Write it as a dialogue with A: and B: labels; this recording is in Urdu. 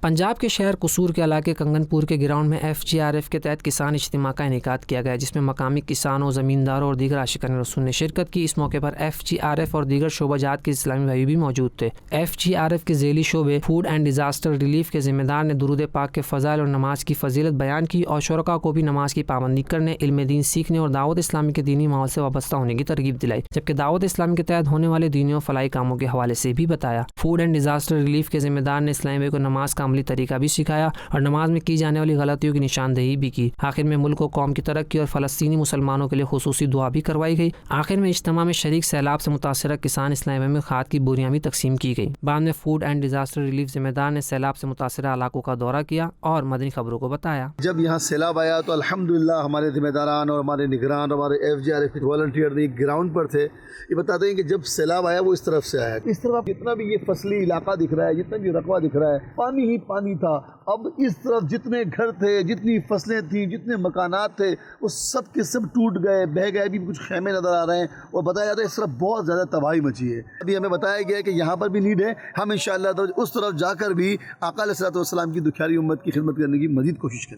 A: پنجاب کے شہر قصور کے علاقے کنگن پور کے گراؤنڈ میں FGRF کے تحت کسان اجتماع کا انعقاد کیا گیا، جس میں مقامی کسانوں، زمینداروں اور دیگر عاشقان رسول نے شرکت کی۔ اس موقع پر FGRF اور دیگر شعبہ جات کے اسلامی بھائی بھی موجود تھے۔ FGRF کے ذیلی شعبے فوڈ اینڈ ڈیزاسٹر ریلیف کے ذمہ دار نے درود پاک کے فضائل اور نماز کی فضیلت بیان کی اور شرکاء کو بھی نماز کی پابندی کرنے، علم دین سیکھنے اور دعوت اسلامی کے دینی ماحول سے وابستہ ہونے کی ترغیب دلائی، جبکہ دعوت اسلامی کے تحت ہونے والے دینی اور فلاحی کاموں کے حوالے سے بھی بتایا۔ فوڈ اینڈ ڈیزاسٹر ریلیف کے ذمہ دار نے اسلامی بھائی کو نماز کا عملی طریقہ بھی سکھایا اور نماز میں کی جانے والی غلطیوں کی نشاندہی بھی کی۔ آخر میں ملک و قوم کی ترقی اور فلسطینی مسلمانوں کے لیے خصوصی دعا بھی کروائی گئی۔ آخر میں اجتماع میں شریک سیلاب سے متاثرہ کسان اسلامی بھائی میں کھاد کی بوریاں بھی تقسیم کی گئی۔ بعد میں فوڈ اینڈ ڈیزاسٹر ریلیف ذمہ دار نے سیلاب سے متاثرہ علاقوں کا دورہ کیا اور مدنی خبروں کو بتایا۔
B: جب یہاں سیلاب آیا تو الحمدللہ ہمارے ذمہ داران اور ہمارے نگران اور ہمارے FGRF کے والنٹیئر گراؤنڈ پر تھے۔ یہ بتاتے ہیں کہ جب سیلاب آیا وہ اس طرف سے آیا، اس طرف جتنا بھی یہ فصلی علاقہ دکھ رہا ہے، جتنا بھی رقبہ دکھ رہا ہے، پانی ہی پانی تھا۔ اب اس طرف جتنے گھر تھے، جتنی فصلیں تھیں، جتنے مکانات تھے، وہ سب کے سب ٹوٹ گئے، بہہ گئے۔ ابھی کچھ خیمے نظر آ رہے ہیں اور بتایا جاتا ہے اس طرف بہت زیادہ تباہی مچی ہے۔ ابھی ہمیں بتایا گیا ہے کہ یہاں پر بھی نیڈ ہے، ہم انشاءاللہ تو اس طرف جا کر بھی آقا علیہ الصلوۃ والسلام کی دکھیاری امت کی خدمت کرنے کی مزید کوشش کریں۔